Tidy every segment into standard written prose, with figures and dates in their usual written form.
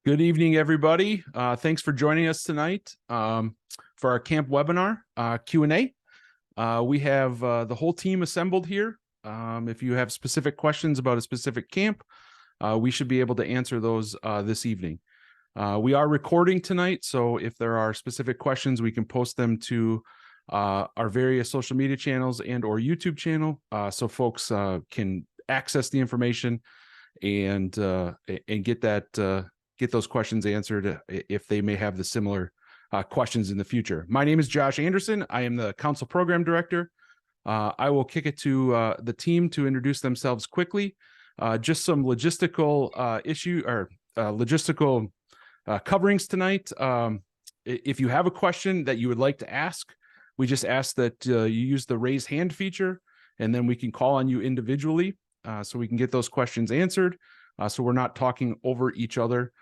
Good evening, everybody. Thanks for joining us tonight for our camp webinar Q&A. We have the whole team assembled here. If you have specific questions about a specific camp, we should be able to answer those this evening. We are recording tonight, so if there are specific questions, we can post them to our various social media channels and or YouTube channel, so folks can access the information and get those questions answered if they may have the similar questions in the future. My name is Josh Anderson. I am the Council Program Director. I will kick it to the team to introduce themselves quickly. Just some logistical logistical coverings tonight. If you have a question that you would like to ask, we just ask that you use the raise hand feature, and then we can call on you individually so we can get those questions answered. So we're not talking over each other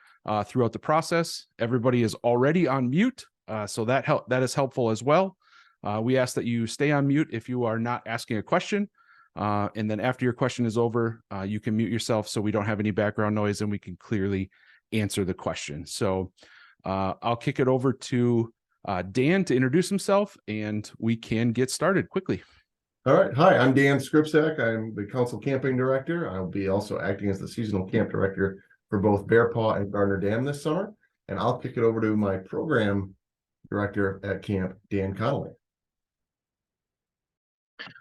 throughout the process. Everybody is already on mute, so that is helpful as well. We ask that you stay on mute if you are not asking a question, and then after your question is over, you can mute yourself so we don't have any background noise and we can clearly answer the question. So I'll kick it over to Dan to introduce himself, and we can get started quickly. All right. Hi, I'm Dan Skripczak. I'm the Council Camping Director. I'll be also acting as the Seasonal Camp Director for both Bear Paw and Gardner Dam this summer. And I'll kick it over to my Program Director at camp, Dan Connolly.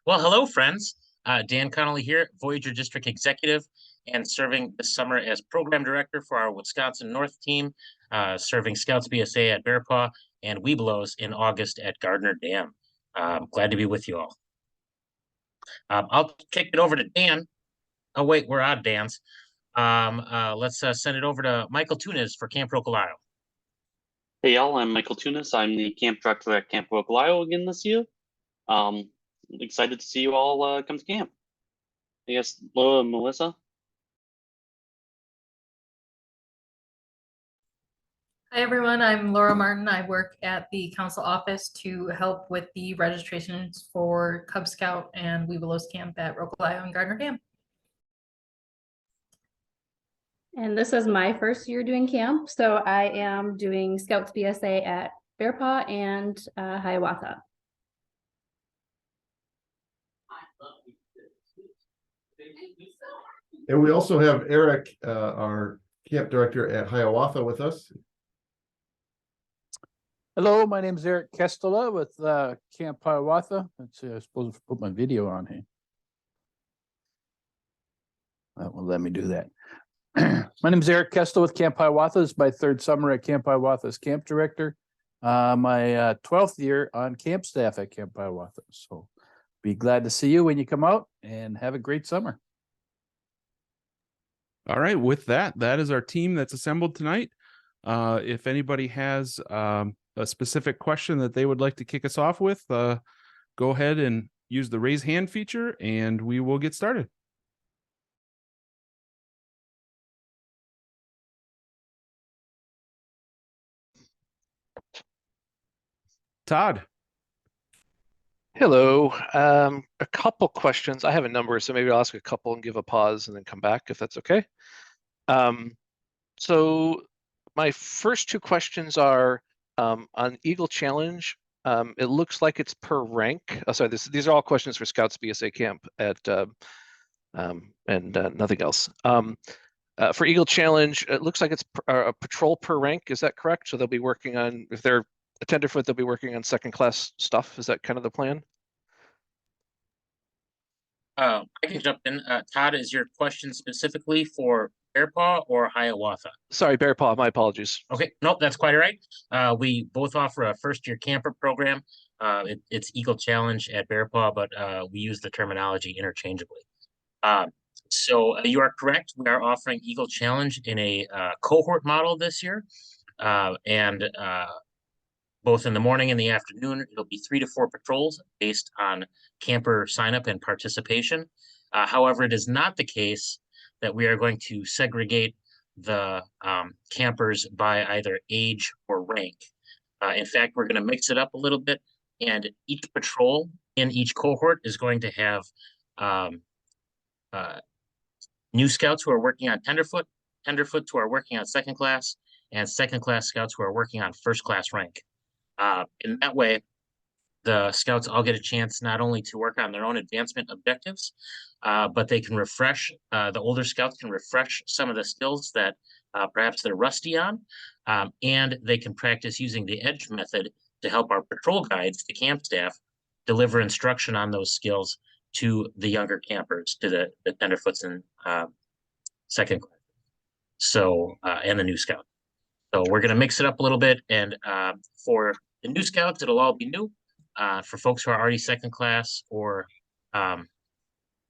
Well, hello, friends. Dan Connolly here, Voyager District Executive, and serving this summer as Program Director for our Wisconsin North team, serving Scouts BSA at Bear Paw and Webelos in August at Gardner Dam. Glad to be with you all. I'll kick it over to Dan. Oh, wait, we're out of Dan's. Let's send it over to Michael Tunis for Camp Rocolio. Hey, y'all, I'm Michael Tunis. I'm the Camp Director at Camp Rocolio again this year. Excited to see you all come to camp. I guess, Laura and Melissa? Hi everyone, I'm Laura Martin. I work at the council office to help with the registrations for Cub Scout and Webelos camp at Rocolio and Gardner Dam. And this is my first year doing camp, so I am doing Scouts BSA at Bear Paw and Hiawatha. And we also have Eric, our Camp Director at Hiawatha, with us. Hello, my name is Eric Kestela with Camp Hiawatha. Let's see, I suppose I put my video on here. That will let me do that. My name is Eric Kestela with Camp Hiawatha. This is my third summer at Camp Hiawatha as Camp Director. My 12th year on camp staff at Camp Hiawatha. So be glad to see you when you come out and have a great summer. All right, with that is our team that's assembled tonight. If anybody has a specific question that they would like to kick us off with, go ahead and use the raise hand feature and we will get started. Todd. Hello. A couple questions. I have a number, so maybe I'll ask a couple and give a pause and then come back if that's okay. So my first two questions are on Eagle Challenge. It looks like it's per rank. Oh, sorry, these are all questions for Scouts BSA camp at nothing else. For Eagle Challenge, it looks like it's a patrol per rank. Is that correct? So they'll be working on, if they're a tenderfoot, they'll be working on second class stuff. Is that kind of the plan? I can jump in. Todd, is your question specifically for Bear Paw or Hiawatha? Sorry, Bear Paw, my apologies. Okay, nope, that's quite all right. We both offer a first-year camper program. It's Eagle Challenge at Bear Paw, but we use the terminology interchangeably. So you are correct. We are offering Eagle Challenge in a cohort model this year. Both in the morning and the afternoon, it'll be 3 to 4 patrols based on camper sign up and participation. However, it is not the case that we are going to segregate the campers by either age or rank. In fact, we're going to mix it up a little bit, and each patrol in each cohort is going to have new scouts who are working on tenderfoot who are working on second class, and second class scouts who are working on first class rank. In that way, the scouts all get a chance not only to work on their own advancement objectives, but they can refresh, the older scouts can refresh some of the skills that perhaps they're rusty on, and they can practice using the EDGE method to help our patrol guides, the camp staff, deliver instruction on those skills to the younger campers, to the tenderfoots and second class. So, and the new scout. So we're going to mix it up a little bit, and for the new scouts, it'll all be new. For folks who are already second class or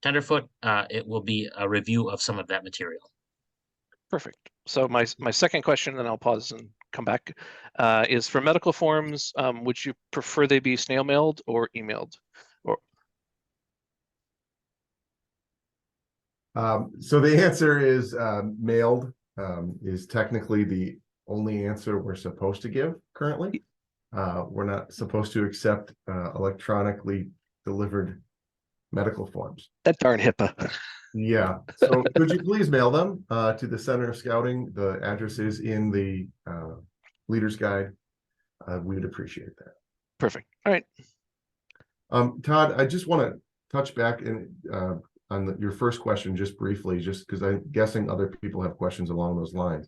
tenderfoot, it will be a review of some of that material. Perfect. So my second question, then I'll pause and come back, is for medical forms, would you prefer they be snail mailed or emailed? So the answer is mailed is technically the only answer we're supposed to give currently. We're not supposed to accept electronically delivered medical forms. That darn HIPAA. Yeah, so could you please mail them to the Center of Scouting? The address is in the Leader's Guide. We would appreciate that. Perfect. All right. Todd, I just want to touch back on your first question just briefly, just because I'm guessing other people have questions along those lines.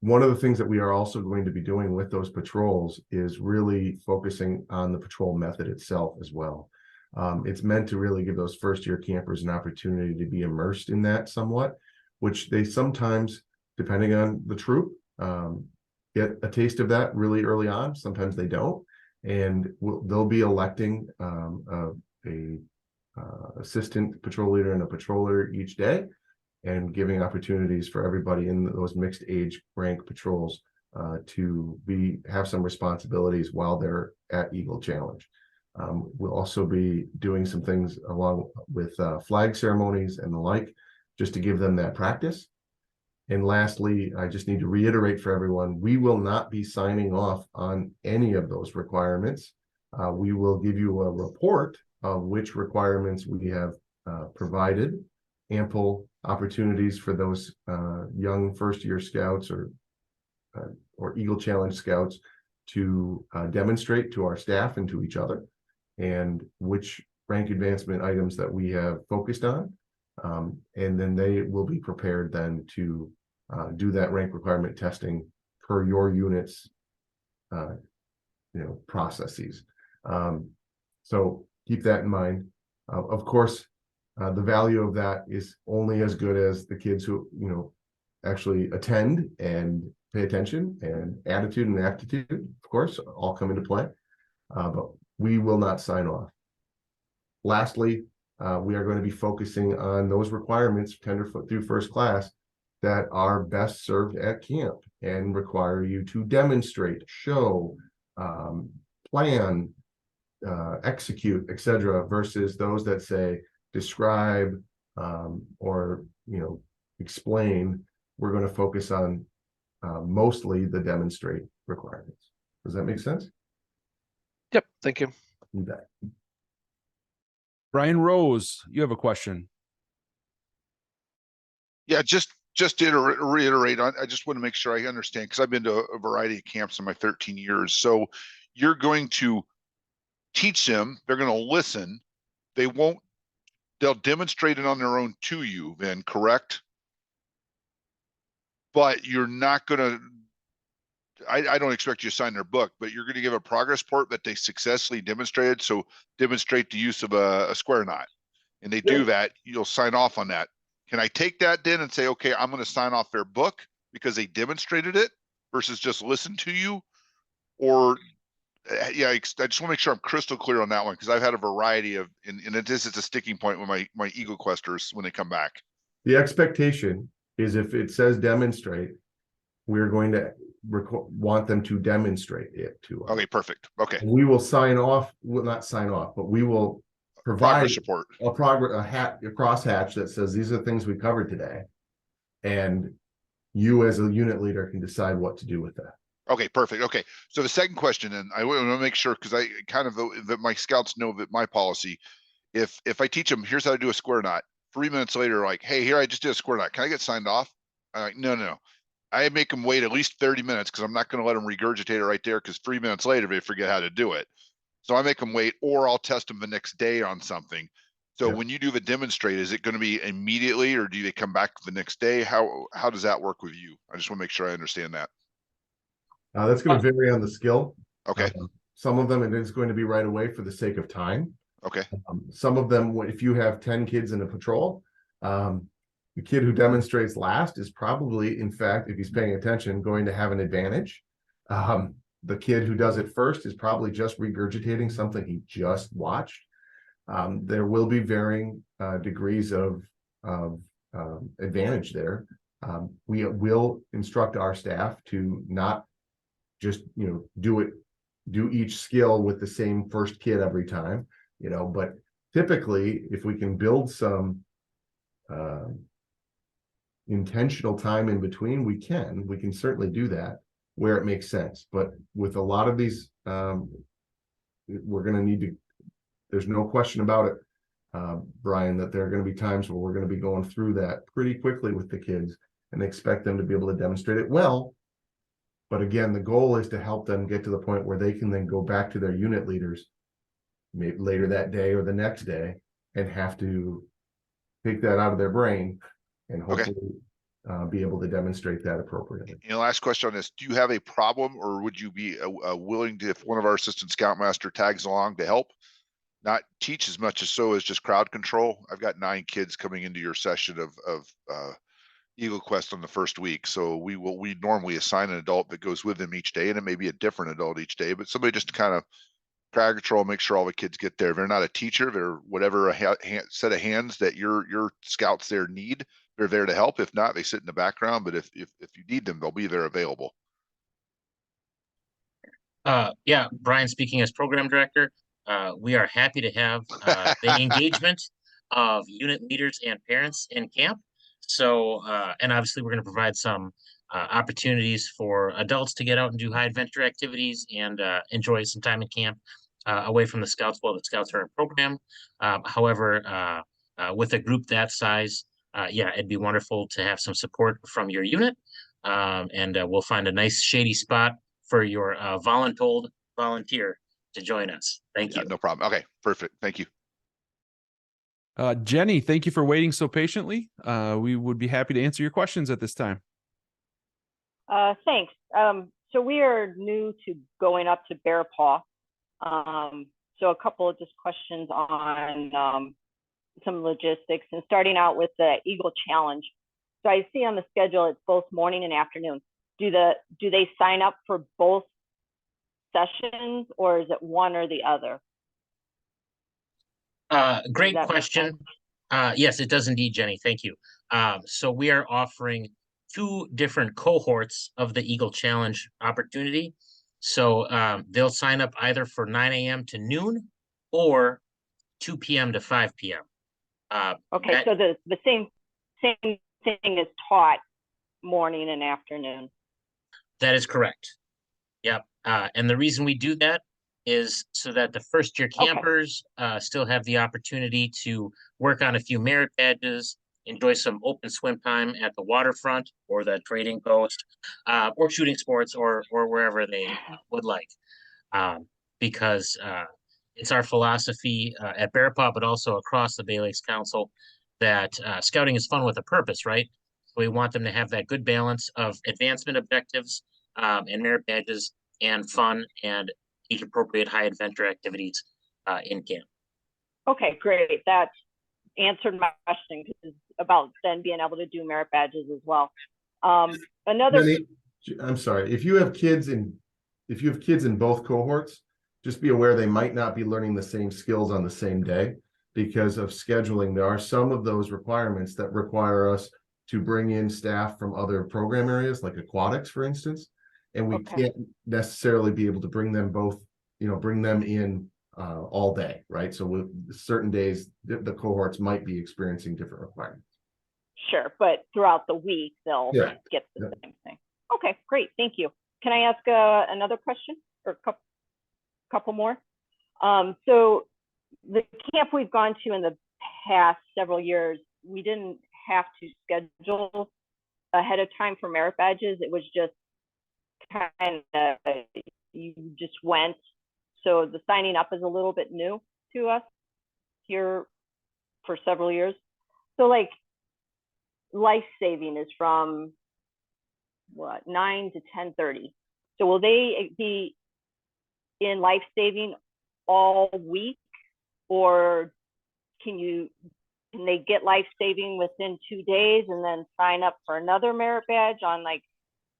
One of the things that we are also going to be doing with those patrols is really focusing on the patrol method itself as well. It's meant to really give those first-year campers an opportunity to be immersed in that somewhat, which they sometimes, depending on the troop, get a taste of that really early on. Sometimes they don't, and they'll be electing a assistant patrol leader and a patrol leader each day, and giving opportunities for everybody in those mixed age rank patrols to have some responsibilities while they're at Eagle Challenge. We'll also be doing some things along with flag ceremonies and the like, just to give them that practice. And lastly, I just need to reiterate for everyone, we will not be signing off on any of those requirements. We will give you a report of which requirements we have provided ample opportunities for those young first-year scouts or Eagle Challenge scouts to demonstrate to our staff and to each other, and which rank advancement items that we have focused on. And then they will be prepared then to do that rank requirement testing per your unit's processes. So keep that in mind. Of course, the value of that is only as good as the kids who actually attend and pay attention, and attitude and aptitude, of course, all come into play. But we will not sign off. Lastly, we are going to be focusing on those requirements, tenderfoot through first class, that are best served at camp and require you to demonstrate, show, plan, execute, etc., versus those that say describe or explain. We're going to focus on mostly the demonstrate requirements. Does that make sense? Yep. Thank you. You bet. Brian Rose, you have a question. Yeah, just to reiterate, I just want to make sure I understand, because I've been to a variety of camps in my 13 years. So you're going to teach them, they're going to listen, they'll demonstrate it on their own to you then, correct? But you're not going to, I don't expect you to sign their book, but you're going to give a progress report that they successfully demonstrated. So demonstrate the use of a square knot, and they do that, you'll sign off on that. Can I take that then and say, okay, I'm going to sign off their book because they demonstrated it versus just listen to you? Or yeah, I just want to make sure I'm crystal clear on that one, because I've had a variety of, and this is a sticking point with my Eagle Questers when they come back. The expectation is if it says demonstrate, we're going to want them to demonstrate it to us. Okay, perfect. Okay. And we will sign off, well, not sign off, but we will provide support, a crosshatch that says these are the things we covered today, and you as a unit leader can decide what to do with that. Okay, perfect. Okay, so the second question, and I want to make sure, because I kind of that my scouts know that my policy, if I teach them, here's how to do a square knot, 3 minutes later, like, hey, here I just did a square knot, can I get signed off? I'm like, no. I make them wait at least 30 minutes because I'm not going to let them regurgitate it right there because 3 minutes later they forget how to do it. So I make them wait, or I'll test them the next day on something. So Yeah. when you do the demonstrate, is it going to be immediately or do they come back the next day? How does that work with you? I just want to make sure I understand that. That's going to vary on the skill. Okay. Some of them, it is going to be right away for the sake of time. Okay. Some of them, if you have 10 kids in a patrol, the kid who demonstrates last is probably, in fact, if he's paying attention, going to have an advantage. The kid who does it first is probably just regurgitating something he just watched. There will be varying degrees of advantage there. We will instruct our staff to not just, do each skill with the same first kid every time, but typically if we can build some intentional time in between, we can certainly do that where it makes sense. But with a lot of these, we're going to need to, there's no question about it, Brian, that there are going to be times where we're going to be going through that pretty quickly with the kids and expect them to be able to demonstrate it well. But again, the goal is to help them get to the point where they can then go back to their unit leaders maybe later that day or the next day and have to take that out of their brain and hopefully be able to demonstrate that appropriately. Last question on this. Do you have a problem or would you be willing to, if one of our assistant scoutmaster tags along to help, not teach as much as so as just crowd control? I've got 9 kids coming into your session of Eagle Quest on the first week. So we normally assign an adult that goes with them each day, and it may be a different adult each day, but somebody just to kind of crowd control, make sure all the kids get there. If they're not a teacher, they're whatever a set of hands that your scouts there need, they're there to help. If not, they sit in the background, but if you need them, they'll be there available. Yeah, Brian speaking as program director, we are happy to have the engagement of unit leaders and parents in camp. So, and obviously we're going to provide some opportunities for adults to get out and do high adventure activities and enjoy some time in camp away from the scouts while the scouts are in program. However, with a group that size, yeah, it'd be wonderful to have some support from your unit. And we'll find a nice shady spot for your voluntold volunteer to join us. Thank you. No problem. Okay, perfect. Thank you. Jenny, thank you for waiting so patiently. We would be happy to answer your questions at this time. Thanks. So we are new to going up to Bear Paw. So a couple of just questions on some logistics and starting out with the Eagle Challenge. So I see on the schedule, it's both morning and afternoon. Do they sign up for both sessions or is it one or the other? Great question. Yes, it does indeed, Jenny. Thank you. So we are offering 2 different cohorts of the Eagle Challenge opportunity. So they'll sign up either for 9 a.m. to noon or 2 p.m. to 5 p.m. Okay, so the same thing is taught morning and afternoon. That is correct. Yep. And the reason we do that is so that the first year campers still have the opportunity to work on a few merit badges, enjoy some open swim time at the waterfront or the trading post, or shooting sports or wherever they would like. Because it's our philosophy at Bear Paw, but also across the Bay Lakes Council, that scouting is fun with a purpose, right? So we want them to have that good balance of advancement objectives and merit badges and fun and age appropriate high adventure activities in camp. Okay, great. That answered my question about then being able to do merit badges as well. Another. I'm sorry, if you have kids in both cohorts, just be aware they might not be learning the same skills on the same day because of scheduling. There are some of those requirements that require us to bring in staff from other program areas like aquatics, for instance. And we can't necessarily be able to bring them both, bring them in all day, right? So with certain days, the cohorts might be experiencing different requirements. Sure, but throughout the week, they'll get the same thing. Okay, great, thank you. Can I ask another question or a couple more? So the camp we've gone to in the past several years, we didn't have to schedule ahead of time for merit badges. It was just kind of, you just went. So the signing up is a little bit new to us here for several years. So like life saving is from what, 9 to 10:30. So will they be in life saving all week, or can they get life saving within 2 days and then sign up for another merit badge on like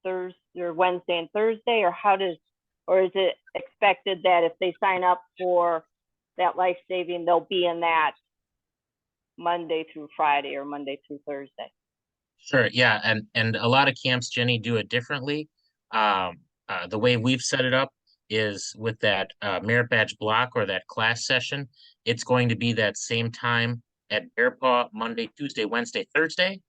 Thursday or Wednesday and Thursday, or is it expected that if they sign up for that life saving, they'll be in that Monday through Friday or Monday through Thursday? Sure, yeah, and a lot of camps, Jenny, do it differently. The way we've set it up is with that merit badge block or that class session, it's going to be that same time at Bear Paw, Monday, Tuesday, Wednesday, Thursday,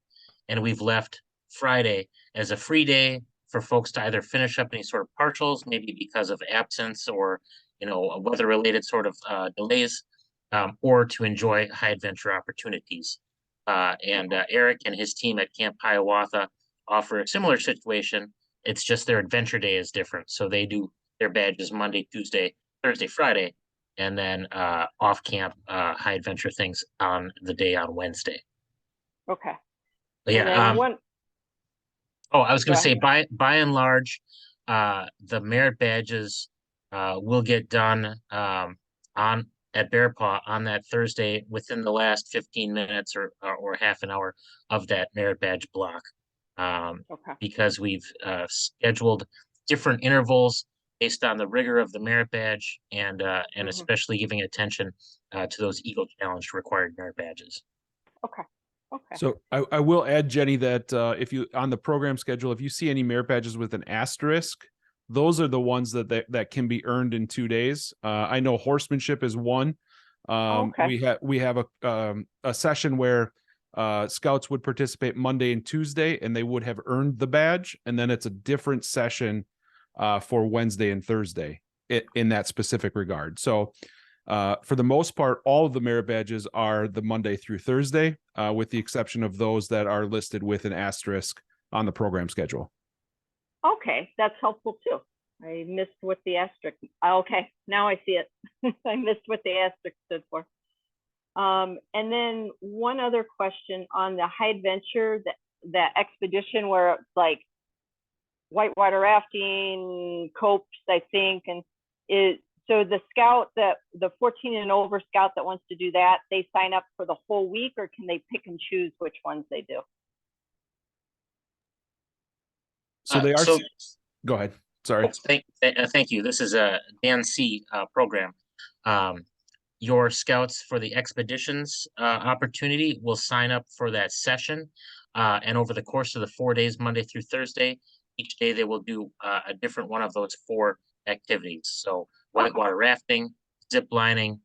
and we've left Friday as a free day for folks to either finish up any sort of partials, maybe because of absence or weather-related sort of delays, or to enjoy high adventure opportunities. Eric and his team at Camp Hiawatha offer a similar situation. It's just their adventure day is different. So they do their badges Monday, Tuesday, Thursday, Friday, and then off camp high adventure things on the day on Wednesday. Okay. But And yeah. then I was going Go to say, by and large, the merit badges will get done at Bear Paw on that Thursday within the last 15 minutes or half an hour of that merit badge block. Okay. Because we've scheduled different intervals based on the rigor of the merit badge and especially giving attention to those Eagle Challenge required merit badges. Okay. Okay. So I will add, Jenny, that if you on the program schedule, if you see any merit badges with an asterisk, those are the ones that can be earned in 2 days. I know horsemanship is one. Okay. We have a session where scouts would participate Monday and Tuesday, and they would have earned the badge, and then it's a different session for Wednesday and Thursday in that specific regard. So for the most part, all of the merit badges are the Monday through Thursday, with the exception of those that are listed with an asterisk on the program schedule. Okay, that's helpful too. I missed what the asterisk. Okay, now I see it. I missed what the asterisk stood for. And then one other question on the high adventure, that expedition where it's like whitewater rafting, copes, I think, and so the scout, the 14 and over scout that wants to do that, they sign up for the whole week, or can they pick and choose which ones they do? So they are. Go ahead. Sorry. Thank you. This is a Dan C program. Your scouts for the expeditions opportunity will sign up for that session. And over the course of the 4 days, Monday through Thursday, each day they will do a different one of those 4 activities. So whitewater rafting, zip lining,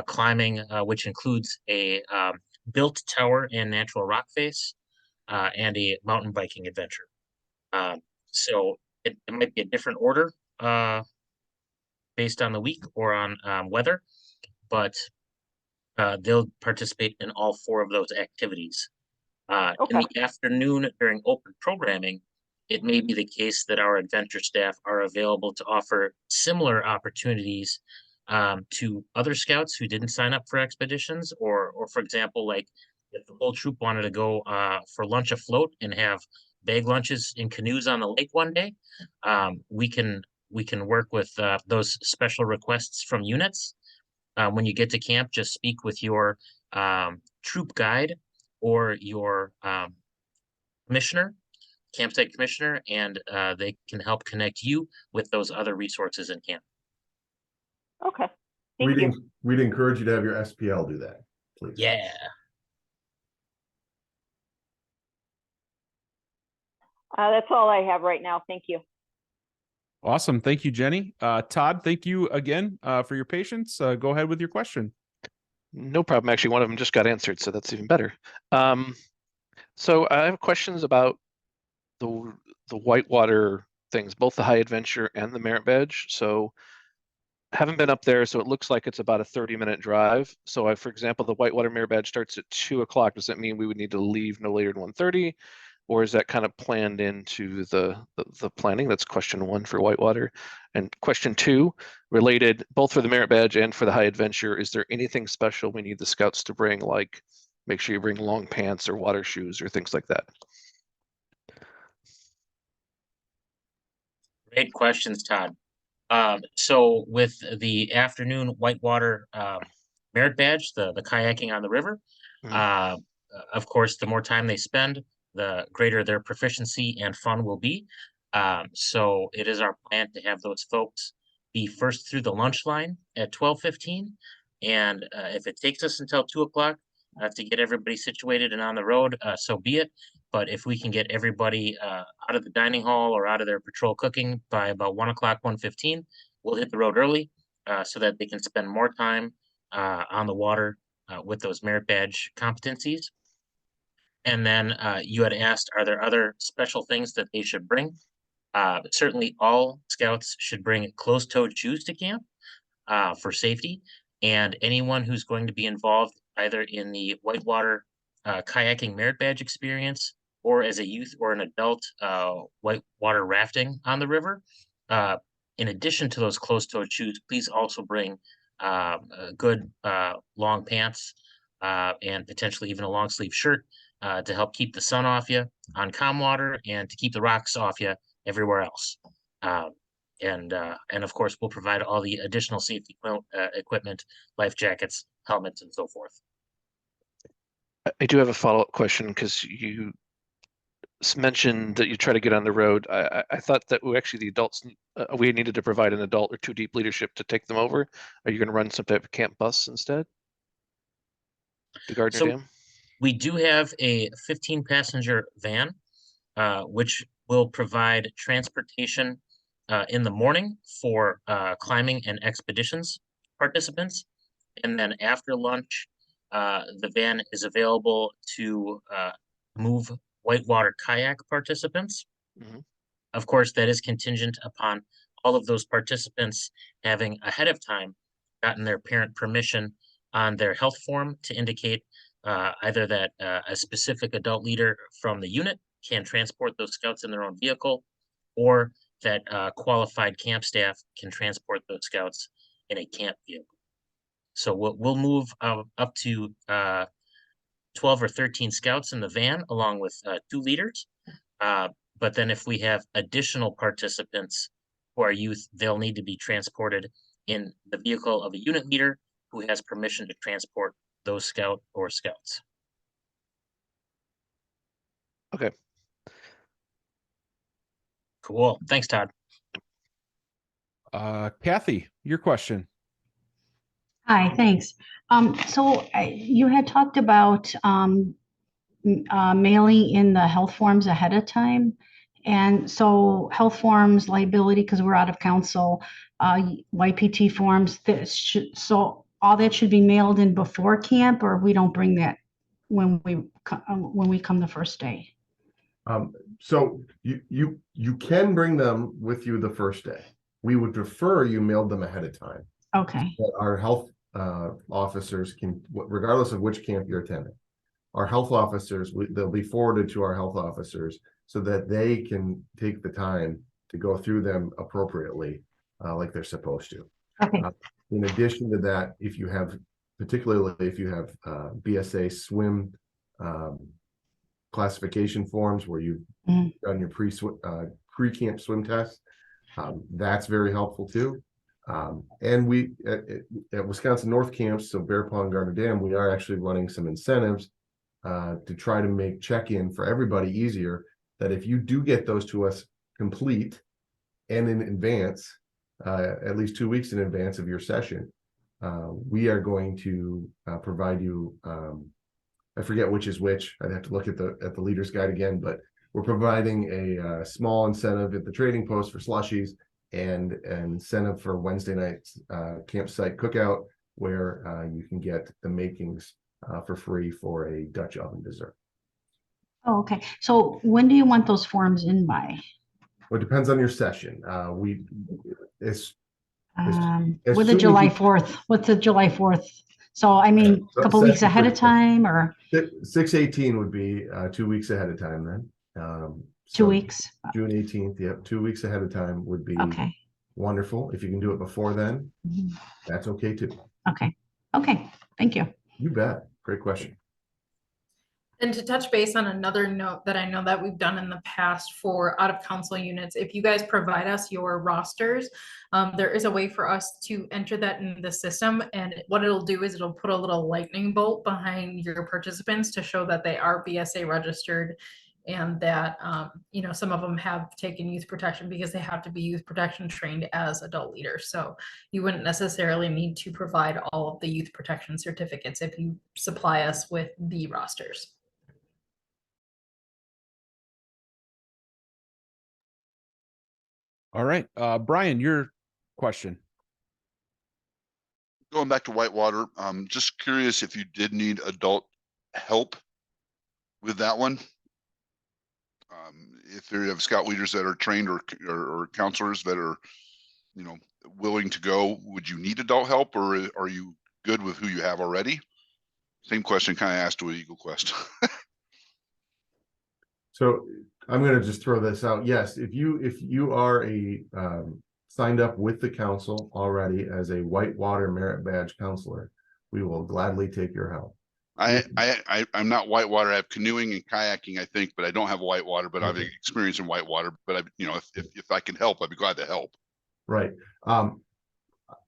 climbing, which includes a built tower and natural rock face, and a mountain biking adventure. So it might be a different order based on the week or on weather, but they'll participate in all 4 of those activities. In the afternoon during open programming, it may be the case that our adventure staff are available to offer similar opportunities to other scouts who didn't sign up for expeditions, or for example, like if the whole troop wanted to go for lunch afloat and have bag lunches in canoes on the lake one day, we can work with those special requests from units. When you get to camp, just speak with your troop guide or your commissioner, campsite commissioner, and they can help connect you with those other resources in camp. Okay. Thank you. We'd encourage you to have your SPL do that, please. Yeah. That's all I have right now. Thank you. Awesome. Thank you, Jenny. Todd, thank you again for your patience. Go ahead with your question. No problem. Actually, one of them just got answered, so that's even better. So I have questions about the whitewater things, both the high adventure and the merit badge. So I haven't been up there, so it looks like it's about a 30-minute drive. So for example, the whitewater merit badge starts at 2 o'clock. Does that mean we would need to leave no later than 1:30? or is that kind of planned into the planning? That's question 1 for Whitewater. And question 2, related both for the merit badge and for the high adventure, is there anything special we need the scouts to bring, like make sure you bring long pants or water shoes or things like that? Great questions, Todd. So with the afternoon whitewater merit badge, the kayaking on the river, of course, the more time they spend, the greater their proficiency and fun will be. So it is our plan to have those folks be first through the lunch line at 12:15. And if it takes us until 2 o'clock to get everybody situated and on the road, so be it. But if we can get everybody out of the dining hall or out of their patrol cooking by about 1 o'clock, 1:15, we'll hit the road early so that they can spend more time on the water with those merit badge competencies. And then you had asked, are there other special things that they should bring? Certainly all scouts should bring closed-toed shoes to camp for safety. And anyone who's going to be involved either in the whitewater kayaking merit badge experience or as a youth or an adult whitewater rafting on the river, in addition to those closed-toed shoes, please also bring good long pants and potentially even a long sleeve shirt to help keep the sun off you on calm water and to keep the rocks off you everywhere else. And of course, we'll provide all the additional safety equipment, life jackets, helmets, and so forth. I do have a follow-up question because you mentioned that you try to get on the road. I thought that actually the adults, we needed to provide an adult or 2 deep leadership to take them over. Are you going to run some type of camp bus instead to Gardner Dam? We do have a 15-passenger van, which will provide transportation in the morning for climbing and expeditions participants. And then after lunch, the van is available to move whitewater kayak participants. Of course, that is contingent upon all of those participants having ahead of time gotten their parent permission on their health form to indicate either that a specific adult leader from the unit can transport those scouts in their own vehicle, or that qualified camp staff can transport those scouts in a camp vehicle. So we'll move up to 12 or 13 scouts in the van along with 2 leaders. But then if we have additional participants who are youth, they'll need to be transported in the vehicle of a unit leader who has permission to transport those scout or scouts. Okay. Cool. Thanks, Todd. Kathy, your question. Hi, thanks. So you had talked about mailing in the health forms ahead of time. And so health forms, liability, because we're out of council, YPT forms, so all that should be mailed in before camp, or we don't bring that when we come the first day? So you can bring them with you the first day. We would prefer you mailed them ahead of time. Okay. That our health officers can, regardless of which camp you're attending, our health officers, they'll be forwarded to our health officers so that they can take the time to go through them appropriately, like they're supposed to. Okay. In addition to that, if you have, particularly if you have BSA swim classification forms where you've done your pre-camp swim test, that's very helpful too. And we at Wisconsin North camps, so Bear Paw and Gardner Dam, we are actually running some incentives to try to make check-in for everybody easier, that if you do get those to us complete and in advance, at least 2 weeks in advance of your session, we are going to provide you, I forget which is which, I'd have to look at the leader's guide again, but we're providing a small incentive at the trading post for slushies and an incentive for Wednesday night's campsite cookout, where you can get the makings for free for a Dutch oven dessert. Oh, okay. So when do you want those forms in by? Well, it depends on your session. As With the July 4th, what's the July 4th? So I mean, a couple weeks ahead of time, or 6/18 would be 2 weeks ahead of time then. 2 so weeks. June 18th, yep, 2 weeks ahead of time would be Okay. wonderful. If you can do it before then, Mhm. that's okay too. Okay. Okay. Thank you. You bet. Great question. And to touch base on another note that I know that we've done in the past for out of council units, if you guys provide us your rosters, there is a way for us to enter that in the system. And what it'll do is it'll put a little lightning bolt behind your participants to show that they are BSA registered and that, you know, some of them have taken youth protection because they have to be youth protection trained as adult leaders. So you wouldn't necessarily need to provide all of the youth protection certificates if you supply us with the rosters. All right, Brian, your question. Going back to Whitewater, just curious if you did need adult help with that one. If there have scout leaders that are trained or counselors that are, you know, willing to go, would you need adult help, or are you good with who you have already? Same question kind of asked with Eagle Quest. So I'm going to just throw this out. Yes, if you are a signed up with the council already as a Whitewater Merit Badge counselor, we will gladly take your help. I'm not Whitewater. I have canoeing and kayaking, I think, but I don't have Whitewater. But I've experienced in Whitewater. But you know, if I can help, I'd be glad to help. Right.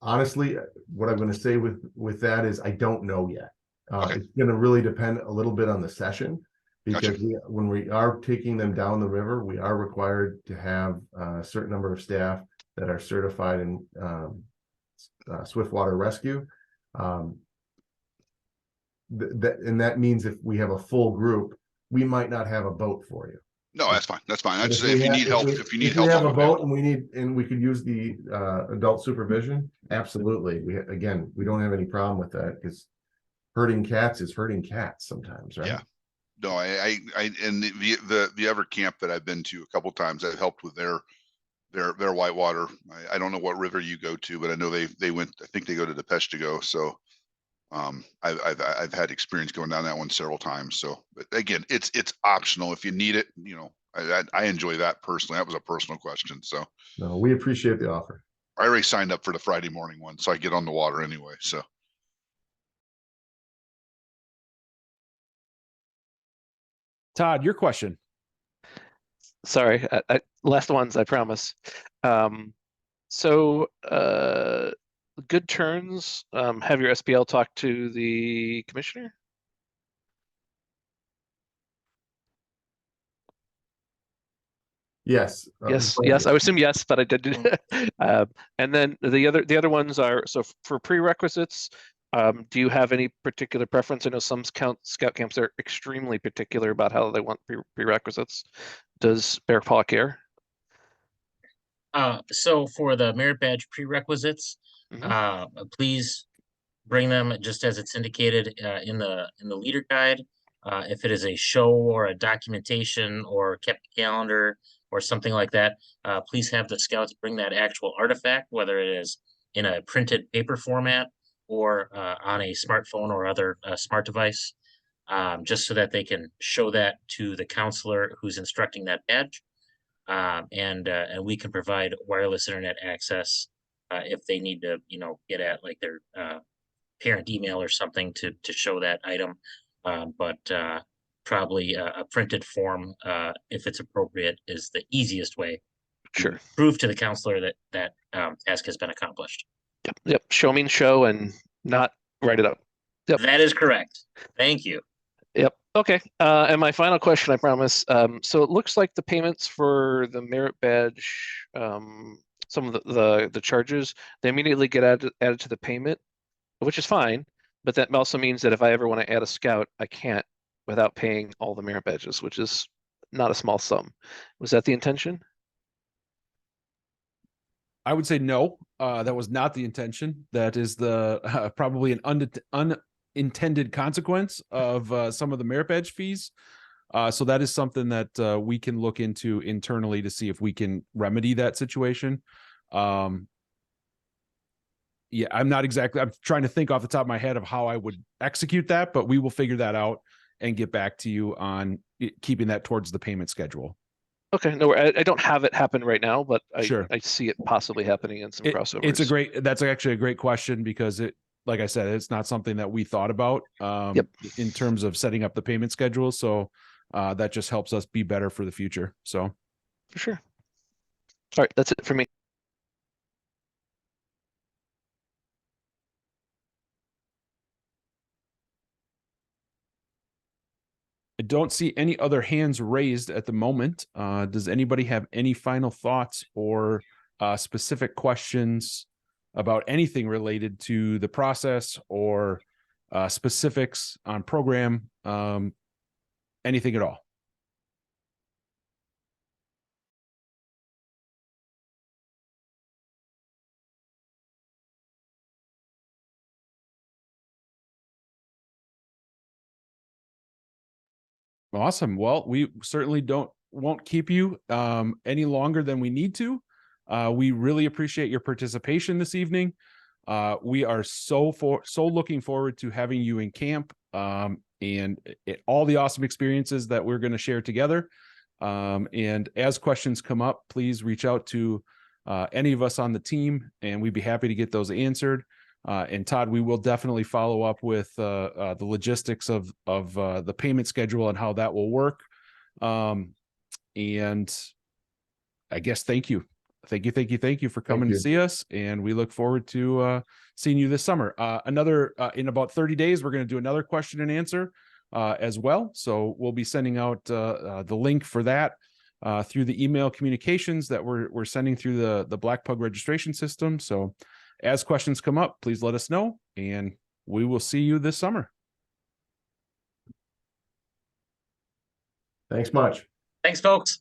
Honestly, what I'm going to say with that is I don't know yet. Okay. It's going to really depend a little bit on the session, because Gotcha. when we are taking them down the river, we are required to have a certain number of staff that are certified in swiftwater rescue. That means if we have a full group, we might not have a boat for you. No, that's fine. That's fine. I But just say if you need help, if we help, have I'm a boat available. and we could use the adult supervision, absolutely. We don't have any problem with that, because herding cats is herding cats sometimes, right? Yeah. No, I and the other camp that I've been to a couple times, I've helped with their Whitewater. I don't know what river you go to, but I know they went. I think they go to the Peshtigo. So I've had experience going down that one several times. So, but again, it's optional if you need it. You know, I enjoy that personally. That was a personal question. So No, we appreciate the offer. I already signed up for the Friday morning one, so I get on the water anyway. So. Todd, your question. Sorry, last ones, I promise. So good turns, have your SPL talk to the commissioner? Yes. Yes, I would assume yes, but I did. And then the other ones are, so for prerequisites, do you have any particular preference? I know some scout camps are extremely particular about how they want prerequisites. Does Bear Paw care? So for the merit badge prerequisites, please bring them just as it's indicated in the leader guide. If it is a show or a documentation or kept calendar or something like that, please have the scouts bring that actual artifact, whether it is in a printed paper format or on a smartphone or other smart device, just so that they can show that to the counselor who's instructing that badge. And we can provide wireless internet access if they need to, you know, get at like their parent email or something to show that item. But probably a printed form, if it's appropriate, is the easiest way. Sure. Prove to the counselor that task has been accomplished. Yep. Show means show and not write it up. Yep. That is correct. Thank you. Yep. Okay. And my final question, I promise. So it looks like the payments for the merit badge, some of the charges, they immediately get added to the payment, which is fine. But that also means that if I ever want to add a scout, I can't without paying all the merit badges, which is not a small sum. Was that the intention? I would say no, that was not the intention. That is the probably an unintended consequence of some of the merit badge fees. So that is something that we can look into internally to see if we can remedy that situation. Yeah, I'm trying to think off the top of my head of how I would execute that, but we will figure that out and get back to you on keeping that towards the payment schedule. Okay, no, I don't have it happen right now, but Sure. I see it possibly happening in some crossovers. That's actually a great question because like I said, it's not something that we thought about in terms of setting up the payment schedule. So that just helps us be better for the future. So For sure. All right, that's it for me. I don't see any other hands raised at the moment. Does anybody have any final thoughts or specific questions about anything related to the process or specifics on program? Anything at all? Awesome. Well, we certainly won't keep you any longer than we need to. We really appreciate your participation this evening. We are so looking forward to having you in camp and all the awesome experiences that we're going to share together. And as questions come up, please reach out to any of us on the team, and we'd be happy to get those answered. And Todd, we will definitely follow up with the logistics of the payment schedule and how that will work. And I guess thank you for coming to see us, and we look forward to seeing you this summer. In about 30 days, we're going to do another question and answer as well. So we'll be sending out the link for that through the email communications that we're sending through the Black Pug registration system. So as questions come up, please let us know, and we will see you this summer. Thanks much. Thanks, folks.